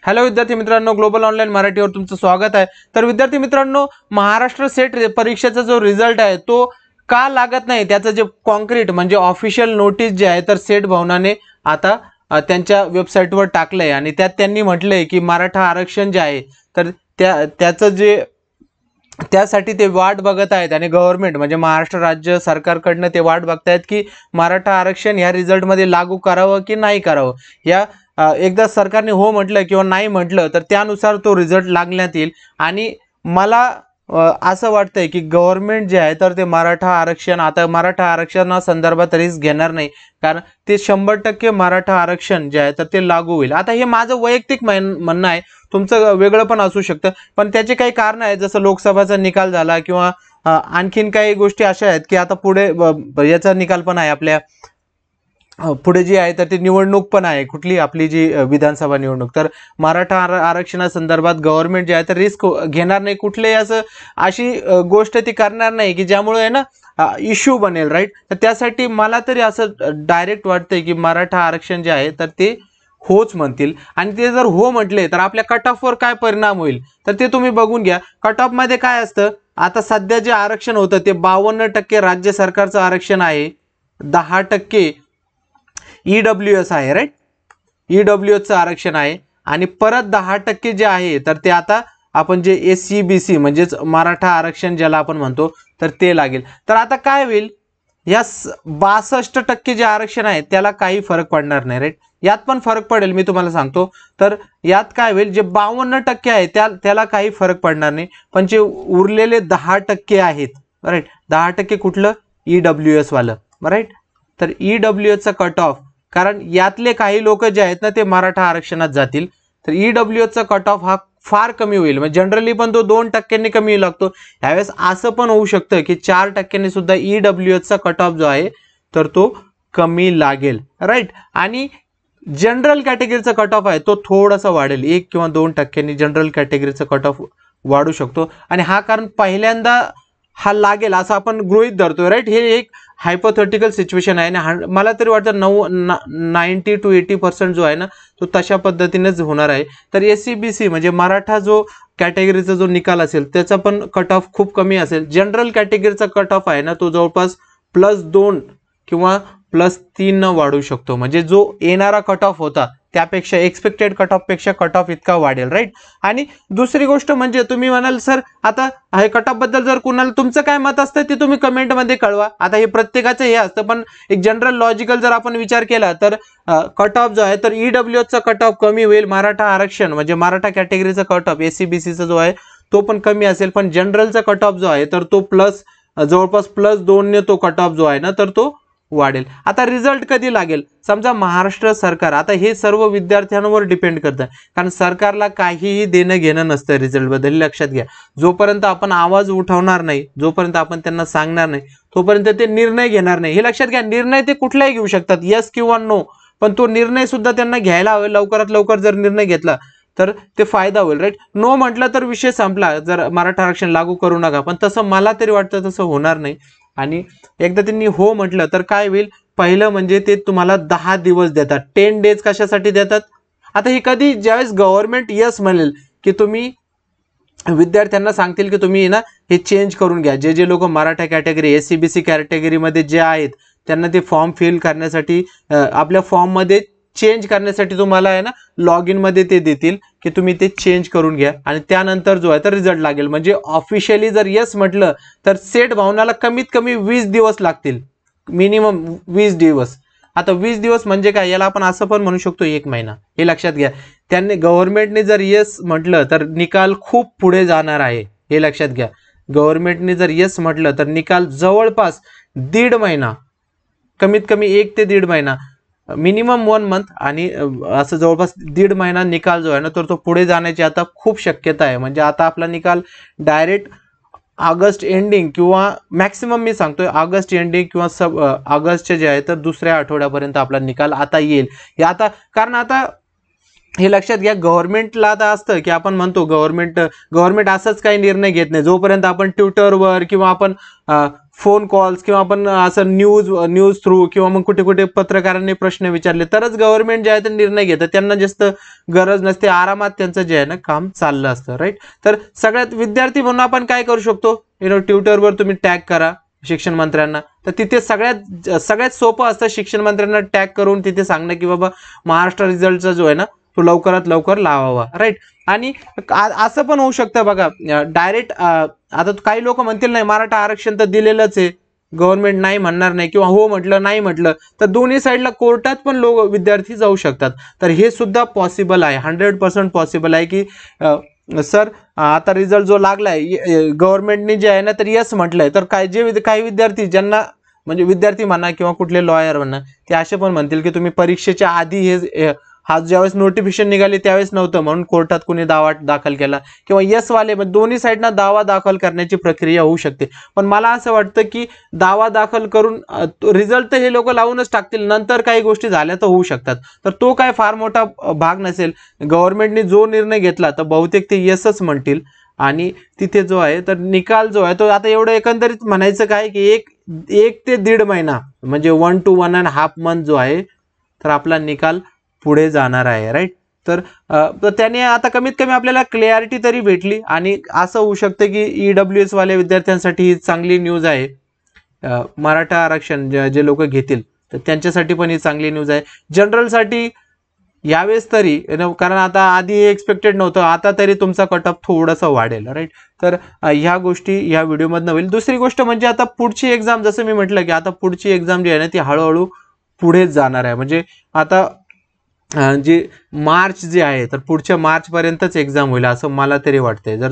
Hello विद्यार्थी मित्रांनो, global online मराठीवर तुमचं स्वागत आहे। तर विद्यार्थी मित्रांनो, महाराष्ट्र सेट परीक्षेचा जो रिझल्ट आहे तो का लागत नाही, त्याचं जे कॉन्क्रीट म्हणजे ऑफिशियल नोटीस जे आहे तर सेट भवनाने आता त्यांच्या वेबसाईटवर टाकलंय आणि त्यात त्यांनी म्हटलंय की मराठा आरक्षण जे आहे तर त्याचं जे त्यासाठी ते वाट बघत आहेत आणि गव्हर्नमेंट म्हणजे महाराष्ट्र राज्य सरकारकडनं ते वाट बघतायत की मराठा आरक्षण या रिझल्टमध्ये लागू करावं की नाही करावं। या एकदा सरकारने हो म्हटलं किंवा नाही म्हटलं तर त्यानुसार तो रिझल्ट लागण्यात येईल। आणि मला असं वाटतंय की गव्हर्नमेंट जे आहे तर ते मराठा आरक्षणासंदर्भात रिस्क घेणार नाही, कारण ते 100% मराठा आरक्षण जे आहे तर ते लागू होईल। आता हे माझं वैयक्तिक म्हणणं आहे, तुमचं वेगळं पण असू शकतं, पण त्याचे काही कारण आहेत, जसं लोकसभाचा निकाल झाला किंवा आणखीन काही गोष्टी अशा आहेत की आता पुढे याचा निकाल पण आहे, आपल्या पुढे जी आहे तर ती निवडणूक पण आहे, कुठली आपली जी विधानसभा निवडणूक। तर मराठा आरक्षणासंदर्भात गव्हर्नमेंट जे आहे तर रिस्क घेणार नाही, कुठलेही अशी गोष्ट ती करणार नाही की ज्यामुळे आहे ना इश्यू बनेल, राईट। तर त्यासाठी मला तरी असं डायरेक्ट वाटतंय की मराठा आरक्षण जे आहे तर ते होच म्हणतील। आणि ते जर हो म्हटले तर आपल्या कट ऑफवर काय परिणाम होईल तर ते तुम्ही बघून घ्या। कट ऑफ मध्ये काय असतं, आता सध्या जे आरक्षण होतं ते 52% राज्य सरकारचं आरक्षण आहे, 10% EWS आहे, राईट। EWS चं आरक्षण आहे आणि परत 10% जे आहे तर ते आता आपण जे SCBC म्हणजेच मराठा आरक्षण ज्याला आपण म्हणतो तर ते लागेल। तर आता काय होईल, या 62% जे आरक्षण आहे त्याला काही फरक पडणार नाही, राईट। यात पण फरक पडेल, मी तुम्हाला सांगतो। तर यात काय होईल, जे 52% आहे त्याला काही फरक पडणार नाही, पण जे उरलेले 10% आहेत, राईट, 10% कुठलं, EWS वालं, राईट। तर EWS चा कट ऑफ, कारण यातले काही लोक जे आहेत ना ते मराठा आरक्षणात जातील, तर EWS चा कट ऑफ हा फार कमी होईल। म्हणजे जनरली पण तो 2% कमी लागतो, यावेळेस असं पण होऊ शकतं की 4% सुद्धा EWS चा कट ऑफ जो आहे तर तो कमी लागेल, राईट। आणि जनरल कॅटेगरीचा कट ऑफ आहे तो थोडासा वाढेल, 1 किंवा 2% जनरल कॅटेगरीचा कट ऑफ वाढू शकतो। आणि हा कारण पहिल्यांदा हा लागेल असं आपण गृहीत धरतोय, राईट। हे एक हायपोथेटिकल सिच्युएशन आहे आणि मला तरी वाटतं 90 to 80% जो आहे ना तो तशा पद्धतीनेच होणार आहे। तर SCBC म्हणजे मराठा जो कॅटेगरीचा जो निकाल असेल त्याचा पण कट ऑफ खूप कमी असेल। जनरल कॅटेगरीचा कट ऑफ आहे ना तो जवळपास +2 किंवा +3 वाढू शकतो, म्हणजे जो येणारा कट ऑफ होता त्यापेक्षा एक्सपेक्टेड कट ऑफ पेक्षा कट ऑफ इतका वाढेल, राईट। आणि दुसरी गोष्ट म्हणजे तुम्ही म्हणाल सर आता हे कट ऑफ बद्दल जर कुणाला तुमचं काय मत असतं ते तुम्ही कमेंट मध्ये कळवा। आता हे प्रत्येकाचं हे असतं, पण एक जनरल लॉजिकल जर आपण विचार केला तर कट ऑफ जो आहे तर EWS चा कट ऑफ कमी होईल, मराठा आरक्षण म्हणजे मराठा कॅटेगरीचा कट ऑफ SCBC चा जो आहे तो पण कमी असेल, पण जनरलचा कट ऑफ जो आहे तर तो जवळपास +2 ने तो कट ऑफ जो आहे ना तर तो वाढेल। आता रिझल्ट कधी लागेल, समजा महाराष्ट्र सरकार, आता हे सर्व विद्यार्थ्यांवर डिपेंड करतं, कारण सरकारला काहीही देणं घेणं नसतं रिझल्ट बद्दल, लक्षात घ्या। जोपर्यंत आपण आवाज उठवणार नाही, जोपर्यंत आपण त्यांना सांगणार नाही तोपर्यंत ते निर्णय घेणार नाही, हे लक्षात घ्या। निर्णय ते कुठलाही घेऊ शकतात, यस किंवा नो, पण तो निर्णय सुद्धा त्यांना घ्यायला हवा। लवकरात लवकर जर निर्णय घेतला तर ते फायदा होईल, राईट। नो म्हटलं तर विषय संपला, जर मराठा आरक्षण लागू करू नका, पण तसं मला तरी वाटतं तसं होणार नाही। आणि एकदा त्यांनी हो म्हटलं तर काय होईल, पहिलं म्हणजे ते तुम्हाला 10 दिवस देतात, 10 डेज कशासाठी देतात, आता हे कधी ज्यावेळेस गव्हर्नमेंट यस म्हणेल की तुम्ही विद्यार्थ्यांना सांगतील की तुम्ही ना हे चेंज करून घ्या, जे लोक मराठा कॅटेगरी SCBC कॅटेगरीमध्ये जे आहेत त्यांना ते फॉर्म फिल करण्यासाठी आपल्या फॉर्म मध्ये चेंज करण्यासाठी तुम्हाला आहे ना लॉग इन मध्ये ते देतील की तुम्ही ते चेंज करून घ्या, आणि त्यानंतर जो आहे तर रिझल्ट लागेल। म्हणजे ऑफिशियली जर यस म्हटलं तर सेट भवनाला कमीत कमी 20 दिवस लागतील, मिनिमम 20 दिवस। आता 20 दिवस म्हणजे काय, याला आपण असं पण म्हणू शकतो 1 महिना, हे लक्षात घ्या। त्यांनी गव्हर्नमेंटने जर यस म्हटलं तर निकाल खूप पुढे जाणार आहे, हे लक्षात घ्या। गव्हर्नमेंटने जर यस म्हटलं तर निकाल जवळपास 1.5 महिना, कमीत कमी 1 ते 1.5 महिना, मिनिमम 1 मंथ, आणि असं जवळपास 1.5 महिना निकाल जो आहे ना तर तो पुढे जाण्याची आता खूप शक्यता आहे। म्हणजे आता आपला निकाल डायरेक्ट ऑगस्ट एंडिंग किंवा मॅक्सिमम मी सांगतोय ऑगस्ट एंडिंग किंवा ऑगस्टचे जे आहे तर दुसऱ्या आठवड्यापर्यंत आपला निकाल आता येईल। हे आता कारण आता हे लक्षात घ्या, गव्हर्नमेंटला आता असतं की आपण म्हणतो गव्हर्नमेंट असंच काही निर्णय घेत नाही, जोपर्यंत आपण ट्विटरवर किंवा आपण फोन कॉल्स किंवा आपण असं न्यूज थ्रू किंवा मग कुठे कुठे पत्रकारांनी प्रश्न विचारले तरच गव्हर्नमेंट जे आहे ते निर्णय घेतं. त्यांना जास्त गरज नसते, आरामात त्यांचं जे आहे ना काम चाललं असतं, राईट. तर सगळ्यात विद्यार्थी म्हणून आपण काय करू शकतो, ट्विटरवर तुम्ही टॅग करा शिक्षण मंत्र्यांना. तर तिथे सगळ्यात सोपं असतं शिक्षण मंत्र्यांना टॅग करून तिथे सांगणं की बाबा महाराष्ट्र रिझल्टचा जो आहे ना तो लवकरात लवकर लावावा, राईट. आणि असं पण होऊ शकतं बघा, डायरेक्ट आता काही लोक म्हणतील नाही मराठा आरक्षण तर दिलेलंच आहे, गव्हर्नमेंट नाही म्हणणार नाही किंवा हो म्हटलं नाही म्हटलं तर दोन्ही साईडला कोर्टात पण विद्यार्थी जाऊ शकतात. तर हे सुद्धा पॉसिबल आहे, 100% पॉसिबल आहे की सर आता रिझल्ट जो लागलाय गव्हर्नमेंटने जे आहे ना तर यस म्हटलंय, तर काही विद्यार्थी ज्यांना म्हणजे विद्यार्थी म्हणा किंवा कुठले लॉयर म्हणा ते असे पण म्हणतील की तुम्ही परीक्षेच्या आधी हे हा ज्यावेळेस नोटिफिकेशन निघाली त्यावेळेस नव्हतं म्हणून कोर्टात कुणी दावा दाखल केला किंवा यस वाले दोन्ही साईडना दावा दाखल करण्याची प्रक्रिया होऊ शकते. पण मला असं वाटतं की दावा दाखल करून रिझल्ट तर हे लोक लावूनच टाकतील, नंतर काही गोष्टी झाल्या तर होऊ शकतात. तर तो काय फार मोठा भाग नसेल, गव्हर्नमेंटने जो निर्णय घेतला तर बहुतेक ते यसच म्हणतील. आणि तिथे जो आहे तर निकाल जो आहे तो आता एवढं एकंदरीत म्हणायचं काय की एक ते 1.5 महिना म्हणजे 1 to 1.5 month जो आहे तर आपला निकाल पुढे जाणार आहे, राईट. तर त्याने आता कमीत कमी आपल्याला क्लॅरिटी तरी भेटली. आणि असं होऊ शकतं की EWS वाल्या विद्यार्थ्यांसाठी ही चांगली न्यूज आहे, मराठा आरक्षण जे लोक घेतील तर त्यांच्यासाठी पण ही चांगली न्यूज आहे. जनरलसाठी यावेळेस तरी कारण आता आधी एक्सपेक्टेड नव्हतं, आता तरी तुमचा कट ऑफ थोडासा वाढेल, राईट. तर ह्या गोष्टी ह्या व्हिडिओमधनं होईल. दुसरी गोष्ट म्हणजे आता पुढची एक्झाम, जसं मी म्हटलं की आता पुढची एक्झाम जी आहे ना ती हळूहळू पुढेच जाणार आहे. म्हणजे आता जे मार्च जे आहे तर पुढच्या मार्चपर्यंतच एक्झाम होईल असं मला तरी वाटतंय.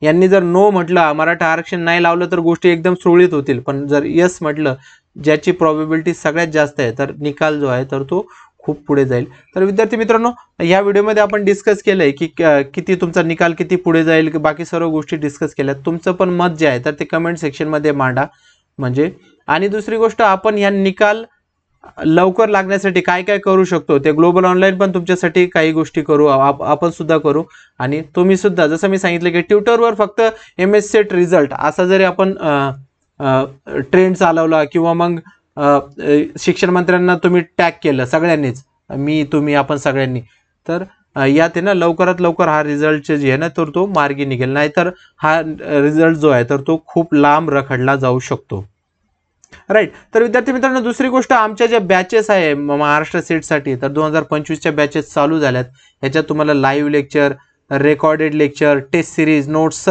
यांनी जर नो म्हटलं, मराठा आरक्षण नाही लावलं तर गोष्टी एकदम सुरळीत होतील. पण जर यस म्हटलं, ज्याची प्रॉबिलिटी सगळ्यात जास्त आहे, तर निकाल जो आहे तर तो खूप पुढे जाईल. तर विद्यार्थी मित्रांनो, या व्हिडिओमध्ये आपण डिस्कस केलंय की किती तुमचा निकाल किती पुढे जाईल, बाकी सर्व गोष्टी डिस्कस केल्यात. तुमचं पण मत जे आहे तर ते कमेंट सेक्शनमध्ये मांडा. म्हणजे आणि दुसरी गोष्ट, आपण या निकाल लवकर लागण्यासाठी काय काय करू शकतो ते ग्लोबल ऑनलाईन पण तुमच्यासाठी काही गोष्टी करू, आपण सुद्धा करू. आणि तुम्ही सुद्धा जसं मी सांगितलं की ट्विटरवर फक्त MS सेट रिझल्ट असा जरी आपण ट्रेंड चालवला किंवा मग शिक्षण मंत्र्यांना तुम्ही टॅग केलं सगळ्यांनीच, मी तुम्ही आपण सगळ्यांनी, तर यात आहे ना लवकरात लवकर हा रिझल्ट जे आहे ना तर तो मार्गी निघेल. नाहीतर हा रिझल्ट जो आहे तर तो खूप लांब रखडला जाऊ शकतो, राईट. तर विद्यार्थी मित्रांनो, दुसरी गोष्ट, आमच्या ज्या बॅचेस आहे महाराष्ट्र सेटसाठी तर 2025च्या बॅचेस चालू झाल्यात. ह्याच्यात तुम्हाला live lecture, recorded lecture, test series, notes,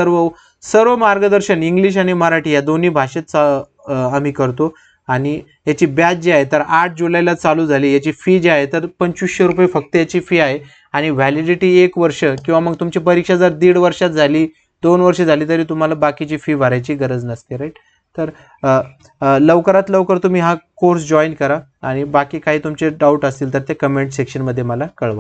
सर्व मार्गदर्शन इंग्लिश आणि मराठी या दोन्ही भाषेत आम्ही करतो. आणि याची बॅच जी आहे तर 8 जुलैला चालू झाली. याची फी जी आहे तर 2500 रुपये फक्त याची फी आहे. आणि व्हॅलिडिटी 1 वर्ष किंवा मग तुमची परीक्षा जर 1.5 वर्षात झाली, 2 वर्ष झाली तरी तुम्हाला बाकीची फी भरायची गरज नसते, राईट. तर लवकरात लवकर तुम्ही हा कोर्स जॉईन करा. आणि बाकी काही तुमचे डाऊट असतील तर ते कमेंट सेक्शनमध्ये मला कळवा.